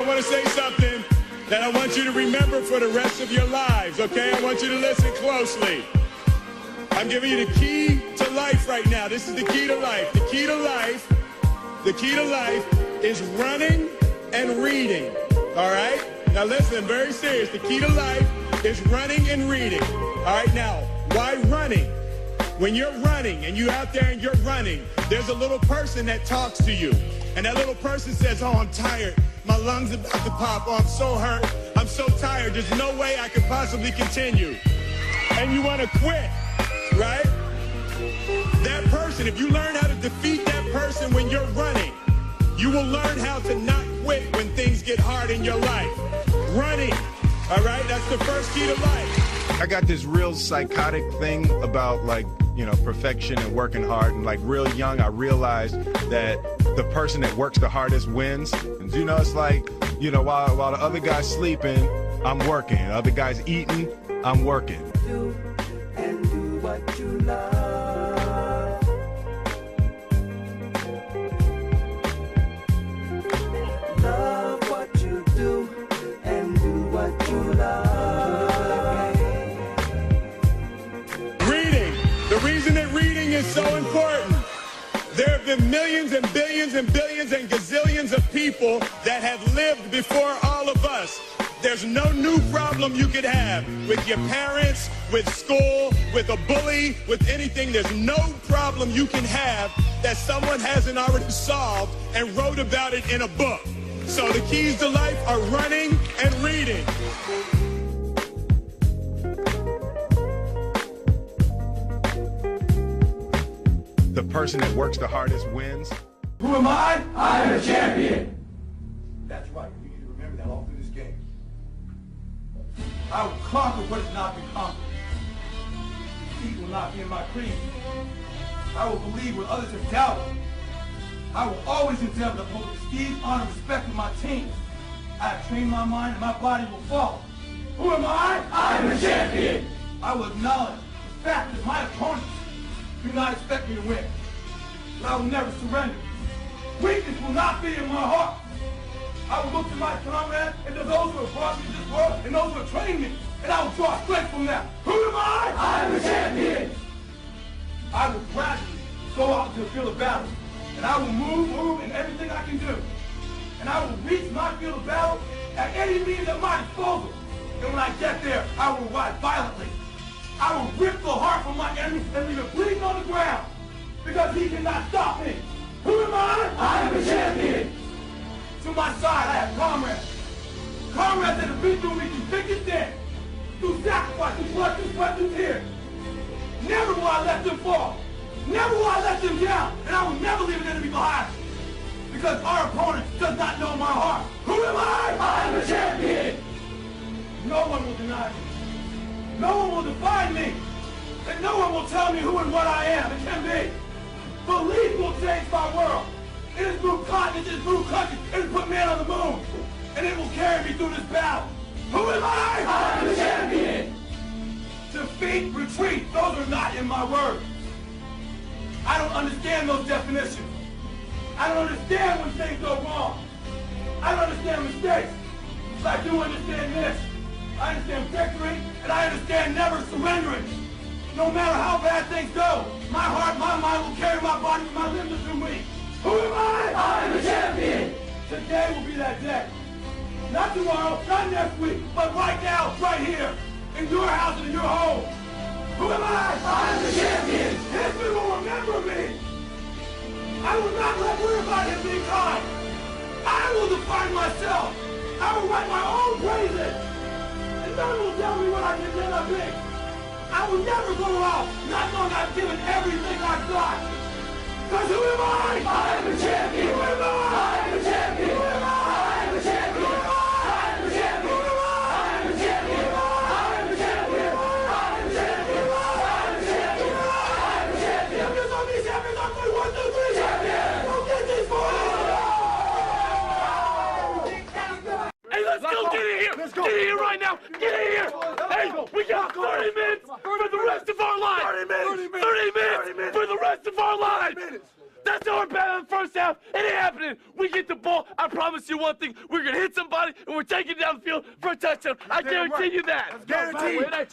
I want to say something that I want you to remember for the rest of your lives, okay? I want you to listen closely. I'm giving you the key to life right now. This is the key to life. The key to life is running and reading, all right? Now listen, I'm very serious. The key to life is running and reading, all right? Now, why running? When you're running and you're out there and you're running, there's a little person that talks to you. And that little person says, oh, I'm tired. My lungs are about to pop. Oh, I'm so hurt. I'm so tired. There's no way I could possibly continue. And you want to quit, right? That person, if you learn how to defeat that person when you're running, you will learn how to not quit when things get hard in your life. Running, all right? That's the first key to life. I got this real psychotic thing about, like, you know, perfection and working hard. And like real young, I realized that the person that works the hardest wins. And you know, it's like, you know, while the other guy's sleeping, I'm working. The other guy's eating, I'm working. Do and do what you love. Love what you do and do what you love. The reason that reading is so important, there have been millions and billions and billions and gazillions of people that have lived before all of us. There's no new problem you could have with your parents, with school, with a bully, with anything. There's no problem you can have that someone hasn't already solved and wrote about it in a book. So the keys to life are running and reading. The person that works the hardest wins. Who am I? I am a champion. That's right. You need to remember that all through this game. I will conquer what has not been conquered. Defeat will not be in my creed. I will believe what others have doubted. I will always endeavor to uphold prestige, honor, and respect of my team. I have trained my mind and my body will follow. Who am I? I am a champion. I will acknowledge the fact that my opponents do not expect me to win, but I will never surrender. Weakness will not be in my heart. I will look to my comrades and to those who have brought me to this world and those who have trained me, and I will draw strength from them. Who am I? I am a champion. I will gradually go out to the field of battle, and I will move in everything I can do. And I will reach my field of battle at any means at my disposal. And when I get there, I will ride violently. I will rip the heart from my enemy and leave it bleeding on the ground, because he cannot stop me. Who am I? I am a champion. To my side, I have comrades. Comrades that have been through me through thick and thin, through sacrifice, through blood, through sweat, through tears. Never will I let them fall. Never will I let them down. And I will never leave an enemy behind, because our opponent does not know my heart. Who am I? I am a champion. No one will deny me. No one will define me, and no one will tell me who and what I am. It can be. Belief will change my world. It has moved continents, it has moved countries, it has put man on the moon, and it will carry me through this battle. Who am I? I am the champion. Defeat, retreat, those are not in my words. I don't understand those definitions. I don't understand when things go wrong. I don't understand mistakes, but I do understand this. I understand victory, and I understand never surrendering. No matter how bad things go, my heart, my mind will carry my body and my limbs through me. Who am I? I am a champion. Today will be that day. Not tomorrow, not next week, but right now, right here, in your house and in your home. Who am I? I am the champion. History will remember me. I will not let worry about him being kind. I will define myself. I will write my own praises. And none will tell me what I can never be. I will never go out not knowing I've given everything I've got. Because who am I? I am a champion. Who am I? I am a champion. Who am I? I am a champion. Who am I? I am a champion. Who am I? I am a champion. I am a champion. I am a champion. I am a champion. I am a champion. Champions on me, champions on me. 1, 2, 3, champion. Go get these boys. Hey, let's go get in here. Let's go. Get in here right now. Get in here. Hey, we got 30 minutes for the rest of our lives. 30 minutes. 30 minutes for the rest of our lives. That's how we're bad in the first half. It ain't happening. We get the ball. I promise you one thing. We're going to hit somebody, and we're taking it down the field for a touchdown. I guarantee you that. Guaranteed. Look at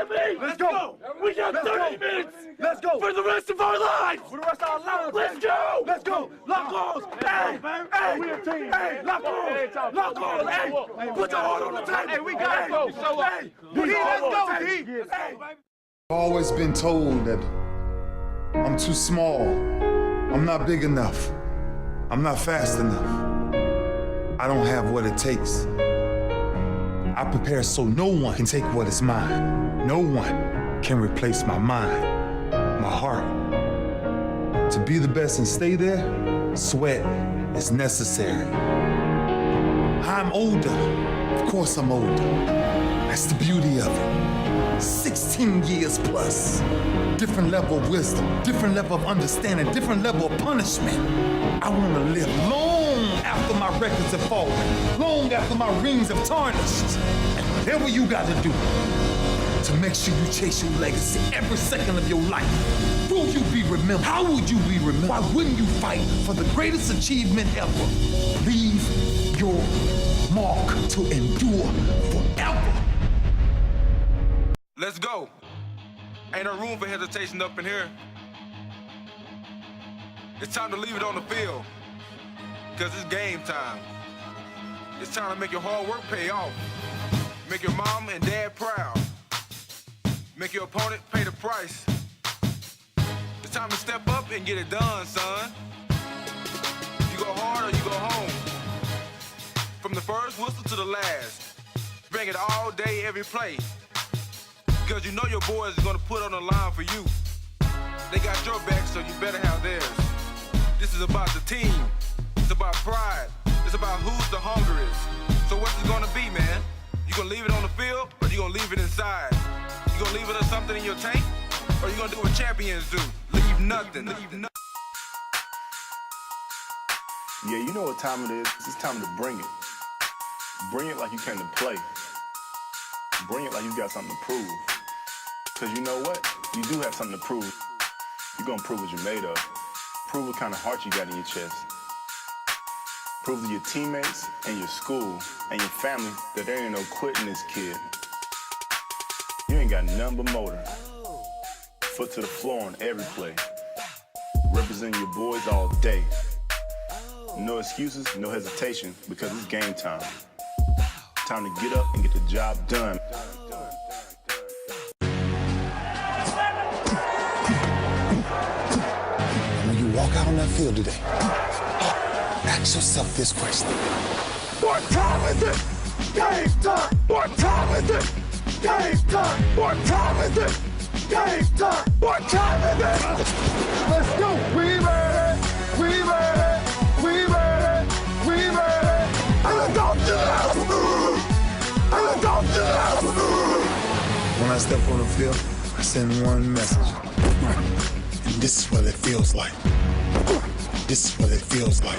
me. Let's go. We got 30 minutes. Let's go. For the rest of our lives. For the rest of our lives. Let's go. Let's go. Lock arms. Hey, we a team. Hey, lock arms. Lock arms. Hey, put your heart on the table. Hey, we got to go. Show up. Hey, let's go, D. Hey. I've always been told that I'm too small, I'm not big enough, I'm not fast enough, I don't have what it takes. I prepare so no one can take what is mine. No one can replace my mind, my heart. To be the best and stay there, sweat is necessary. I'm older, of course I'm older. That's the beauty of it. 16 years plus. Different level of wisdom, different level of understanding, different level of punishment. I want to live long after my records have fallen, long after my rings have tarnished. And whatever you got to do to make sure you chase your legacy every second of your life. Will you be remembered? How would you be remembered? Why wouldn't you fight for the greatest achievement ever? Leave your mark to endure forever. Let's go. Ain't no room for hesitation up in here. It's time to leave it on the field, because it's game time. It's time to make your hard work pay off. Make your mom and dad proud. Make your opponent pay the price. It's time to step up and get it done, son. You go hard or you go home. From the first whistle to the last. Bring it all day, every play. Because you know your boys are gonna put on the line for you. They got your back, so you better have theirs. This is about the team. It's about pride. It's about who's the hungriest. So what's it gonna be, man? You gonna leave it on the field, or you gonna leave it inside? You gonna leave it or something in your tank, or you gonna do what champions do? Leave nothing. Leave nothing. Yeah, you know what time it is. It's time to bring it. Bring it like you came to play. Bring it like you got something to prove. Because you know what? You do have something to prove. You're going to prove what you're made of. Prove what kind of heart you got in your chest. Prove to your teammates and your school and your family that there ain't no quitting this kid. You ain't got nothing but motor. Foot to the floor on every play. Representing your boys all day. No excuses, no hesitation, because it's game time. Time to get up and get the job done. When you walk out on that field today, ask yourself this question. What time is it? Game time! What time is it? Game time! What time is it? Game time! What time is it? Let's go! We made it! We made it! We made it! We made it! And don't do that! And don't do that! When I step on the field, I send one message. And this is what it feels like. This is what it feels like.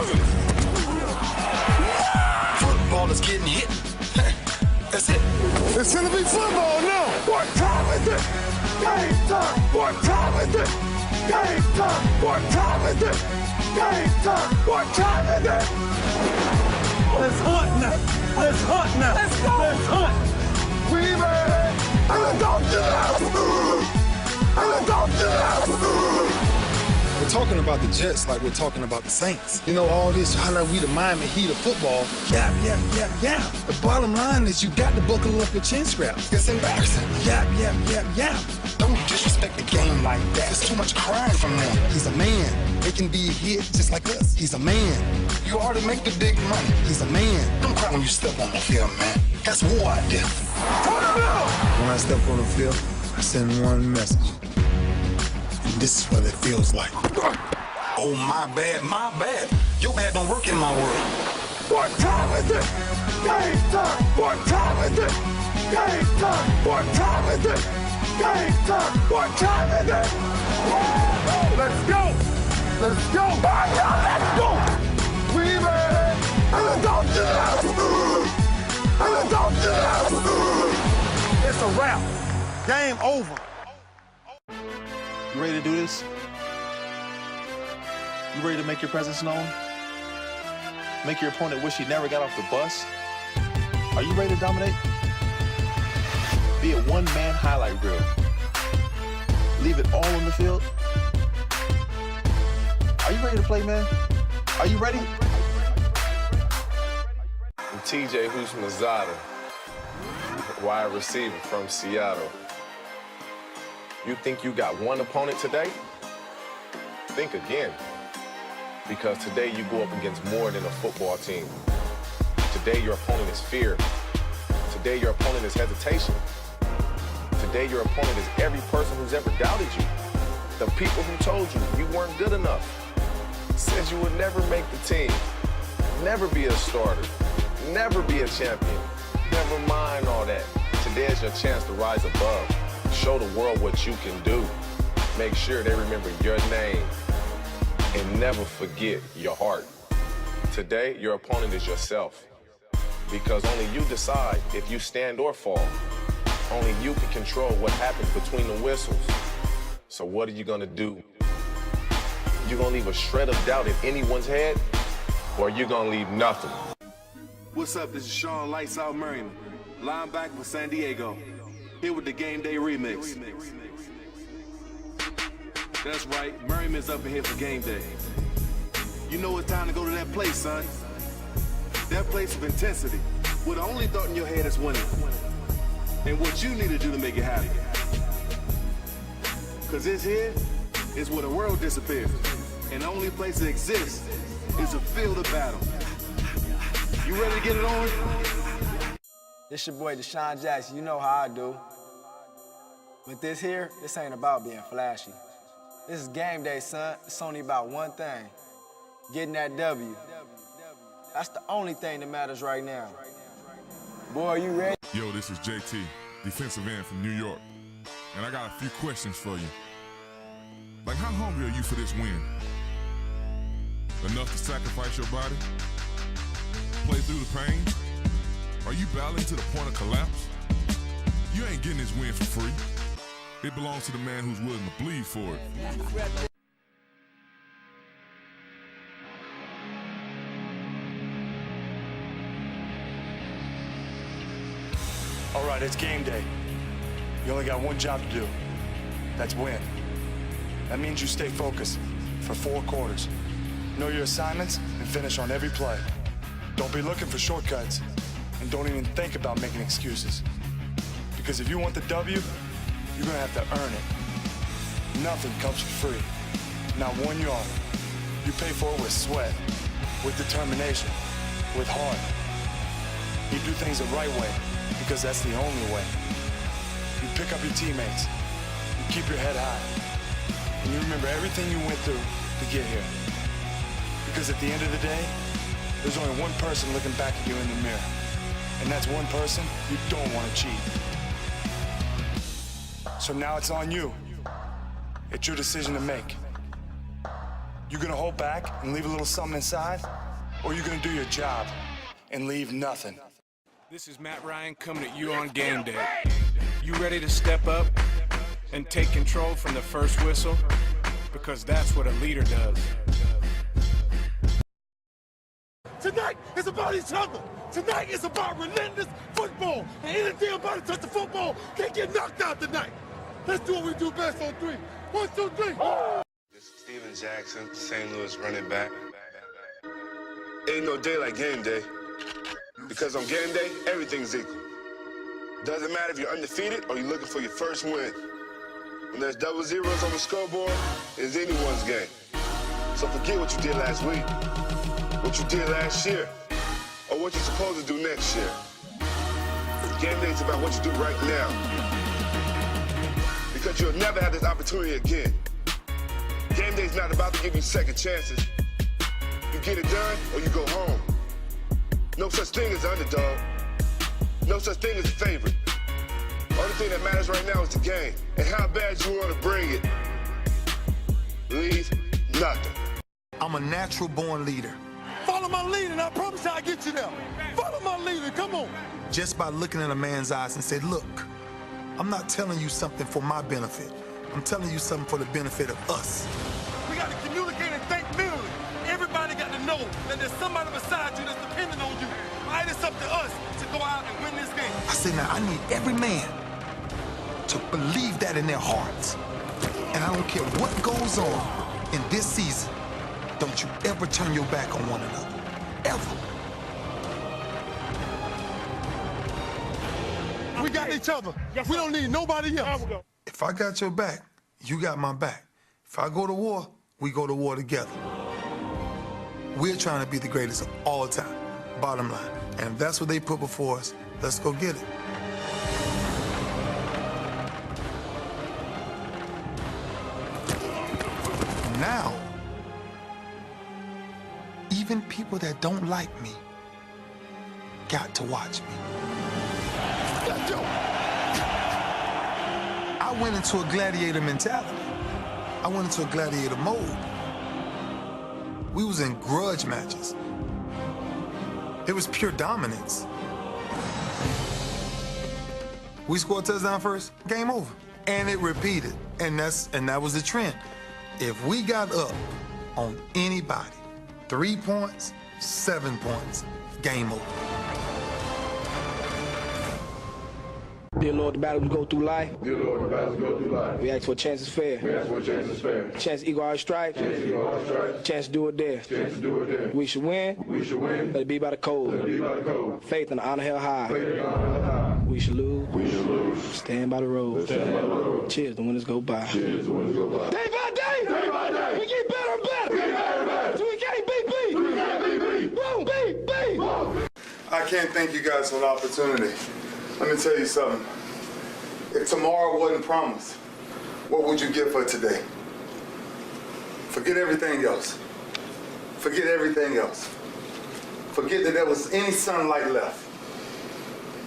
Football is getting hit. That's it. It's gonna be football now. What time is it? Game time! What time is it? Game time! What time is it? Game time! What time is it? Let's hunt now. Let's hunt now. Let's go! Let's hunt. We made it! And don't do that! And don't do that! We're talking about the Jets like we're talking about the Saints. You know, all this, how like we the Miami Heat of football. Yeah. The bottom line is you got to buckle up your chin straps. It's embarrassing. Yeah. Don't disrespect the game like that. There's too much crying from them. He's a man. They can be hit just like us. He's a man. You already make the big money. He's a man. Don't cry when you step on the field, man. That's war out there. When I step on the field, I send one message. And this is what it feels like. Oh, my bad. Your bad don't work in my world. What time is it? Game time! What time is it? Game time! What time is it? Game time! What time is it? Let's go! Let's go! Let's go! We made it! And don't do that! And don't do that! It's a wrap. Game over. You ready to do this? You ready to make your presence known? Make your opponent wish he never got off the bus? Are you ready to dominate? Be a one-man highlight reel. Leave it all on the field. Are you ready to play, man? Are you ready? I'm TJ Houshmandzadeh, wide receiver from Seattle. You think you got one opponent today? Think again. Because today you go up against more than a football team. Today your opponent is fear. Today your opponent is hesitation. Today your opponent is every person who's ever doubted you. The people who told you you weren't good enough. Said you would never make the team. Never be a starter. Never be a champion. Never mind all that. Today is your chance to rise above. Show the world what you can do. Make sure they remember your name. And never forget your heart. Today, your opponent is yourself. Because only you decide if you stand or fall. Only you can control what happens between the whistles. So what are you gonna do? You gonna leave a shred of doubt in anyone's head? Or you gonna leave nothing? What's up, this is Sean Lights Out Merriman, linebacker for San Diego, here with the Game Day Remix. That's right, Merriman's up in here for Game Day. You know it's time to go to that place, son. That place of intensity, where the only thought in your head is winning. And what you need to do to make it happen. Cause this here is where the world disappears. And the only place that exists is a field of battle. You ready to get it on? It's your boy Deshaun Jackson, you know how I do. But this ain't about being flashy. This is game day, son. It's only about one thing. Getting that W. That's the only thing that matters right now. Boy, you ready? Yo, this is JT, defensive end from New York. And I got a few questions for you. Like, how hungry are you for this win? Enough to sacrifice your body? Play through the pain? Are you battling to the point of collapse? You ain't getting this win for free. It belongs to the man who's willing to bleed for it. All right, it's game day. You only got one job to do. That's win. That means you stay focused for 4 quarters. Know your assignments and finish on every play. Don't be looking for shortcuts, and don't even think about making excuses. Because if you want the W, you're gonna have to earn it. Nothing comes for free. Not 1 yard. You pay for it with sweat, with determination, with heart. You do things the right way, because that's the only way. You pick up your teammates. You keep your head high. And you remember everything you went through to get here. Because at the end of the day, there's only one person looking back at you in the mirror. And that's one person you don't want to cheat. So now it's on you. It's your decision to make. You gonna hold back and leave a little something inside? Or you gonna do your job and leave nothing? This is Matt Ryan coming at you on game day. You ready to step up and take control from the first whistle? Because that's what a leader does. Tonight is about each other. Tonight is about relentless football. And anything about to touch the football can't get knocked out tonight. Let's do what we do best on 3. 1, 2, 3. This is Steven Jackson, St. Louis running back. Ain't no day like game day. Because on game day, everything's equal. Doesn't matter if you're undefeated or you're looking for your first win. When there's double zeros on the scoreboard, it's anyone's game. So forget what you did last week, what you did last year, or what you're supposed to do next year. Game day's about what you do right now. Because you'll never have this opportunity again. Game day's not about to give you second chances. You get it done or you go home. No such thing as underdog. No such thing as a favorite. Only thing that matters right now is the game and how bad you want to bring it. Leave nothing. I'm a natural born leader. Follow my lead and I promise you I'll get you there. Follow my leader, come on. Just by looking in a man's eyes and say, look, I'm not telling you something for my benefit. I'm telling you something for the benefit of us. We got to communicate and think mentally. there's somebody beside you that's depending on you. All right, it's up to us to go out and win this game. I say now, I need every man to believe that in their hearts. And I don't care what goes on in this season, don't you ever turn your back on one another. Ever. We got each other. We don't need nobody else. If I got your back, you got my back. If I go to war, we go to war together. We're trying to be the greatest of all time, bottom line. And if that's what they put before us, let's go get it. Now, even people that don't like me got to watch me. I went into a gladiator mentality. I went into a gladiator mode. We was in grudge matches. It was pure dominance. We scored a touchdown first, game over. And it repeated. And that was the trend. If we got up on anybody, 3 points, 7 points, game over. Dear Lord, the battles we go through life. Dear Lord, the battles we go through life. We ask for a chance is fair. We ask for a chance is fair. Chance to equal our stripes. Chance to equal our stripes. Chance to do it there. Chance to do it there. We should win. We should win. Let it be by the code. Let it be by the code. Faith and honor held high. Faith and honor held high. We should lose. We should lose. Stand by the road. Stand by the road. Cheers, the winners go by. Cheers, the winners go by. Day by day. Day by day. We get better and better. We get better and better. So we can't beat beat. We can't beat beat. Boom, beat, beat. Boom. I can't thank you guys for the opportunity. Let me tell you something. If tomorrow wasn't promised, what would you give for today? Forget everything else. Forget everything else. Forget that there was any sunlight left.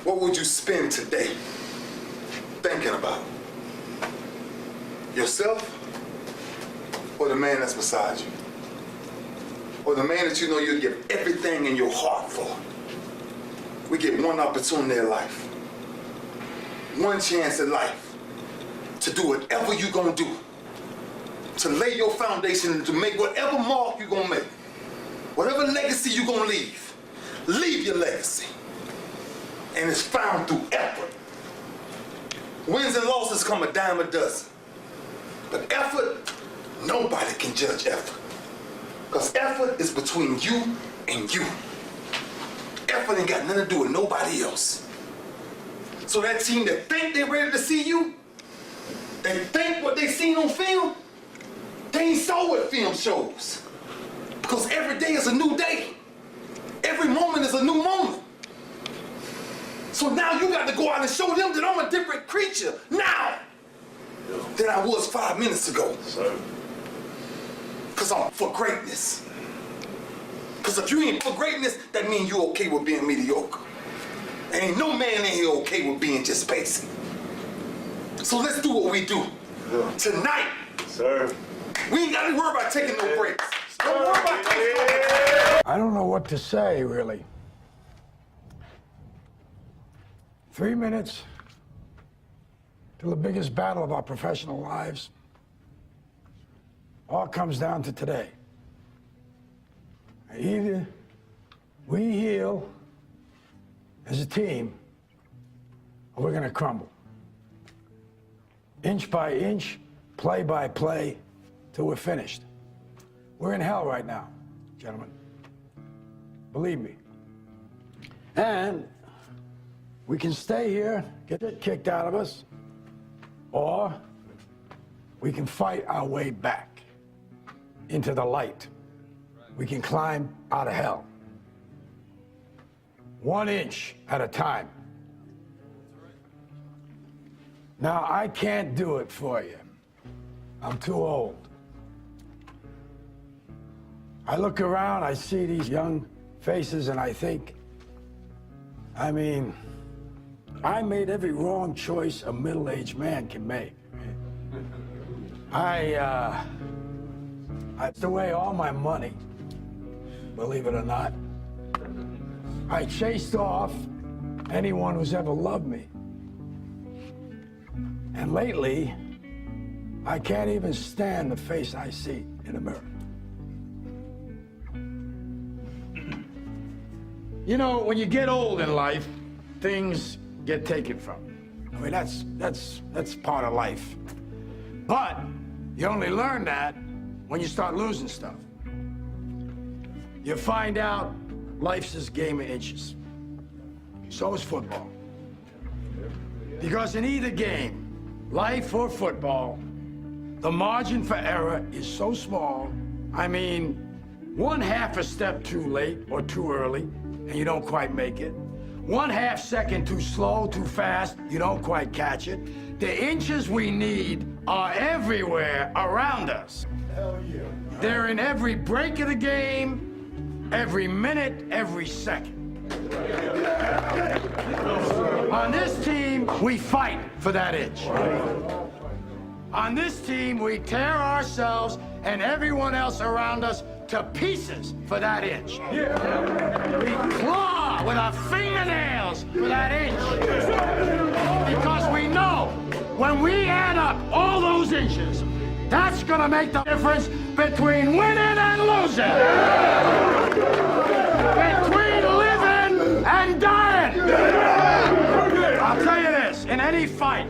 What would you spend today thinking about? Yourself or the man that's beside you? Or the man that you know you'd give everything in your heart for? We get one opportunity in life. One chance in life to do whatever you're gonna do, to lay your foundation and to make whatever mark you're gonna make, whatever legacy you're gonna leave your legacy. And it's found through effort. Wins and losses come a dime a dozen. But effort, nobody can judge effort. Because effort is between you and you. Effort ain't got nothing to do with nobody else. So that team that think they're ready to see you, they think what they seen on film, they ain't saw what film shows. Because every day is a new day. Every moment is a new moment. So now you got to go out and show them that I'm a different creature now than I was 5 minutes ago. Because I'm for greatness. Because if you ain't for greatness, that means you okay with being mediocre. Ain't no man in here okay with being just basic. So let's do what we do. Tonight, we ain't got to worry about taking no breaks. Don't worry about taking no breaks. I don't know what to say, really. 3 minutes to the biggest battle of our professional lives. All comes down to today. Either we heal as a team, or we're going to crumble. Inch by inch, play by play, till we're finished. We're in hell right now, gentlemen. Believe me. And we can stay here, get it kicked out of us, or we can fight our way back into the light. We can climb out of hell. 1 inch at a time. Now, I can't do it for you. I'm too old. I look around, I see these young faces, and I think, I mean, I made every wrong choice a middle-aged man can make. I threw away all my money, believe it or not. I chased off anyone who's ever loved me. And lately, I can't even stand the face I see in the mirror. You know, when you get old in life, things get taken from you. I mean, that's part of life. But you only learn that when you start losing stuff. You find out life's this game of inches. So is football. Because in either game, life or football, the margin for error is so small. I mean, 1/2 a step too late or too early, and you don't quite make it. 1/2 second too slow, too fast, you don't quite catch it. The inches we need are everywhere around us. Hell yeah. They're in every break of the game, every minute, every second. On this team, we fight for that inch. On this team, we tear ourselves and everyone else around us to pieces for that inch. We claw with our fingernails for that inch. Because we know when we add up all those inches, that's gonna make the difference between winning and losing. Between living and dying. I'll tell you this, in any fight,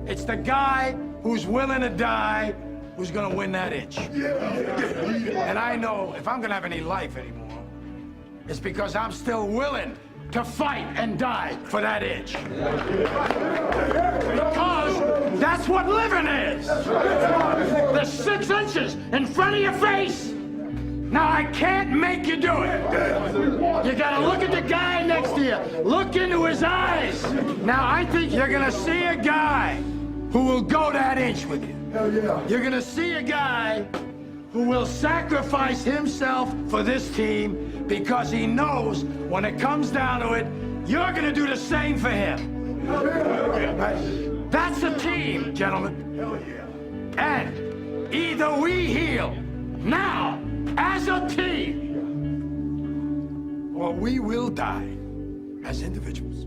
it's the guy who's willing to die who's gonna win that inch. And I know if I'm gonna have any life anymore, it's because I'm still willing to fight and die for that inch. Because that's what living is. The 6 inches in front of your face. Now, I can't make you do it. You gotta look at the guy next to you. Look into his eyes. Now, I think you're gonna see a guy who will go that inch with you. You're gonna see a guy who will sacrifice himself for this team because he knows when it comes down to it, you're gonna do the same for him. That's a team, gentlemen. And either we heal now as a team, or we will die as individuals.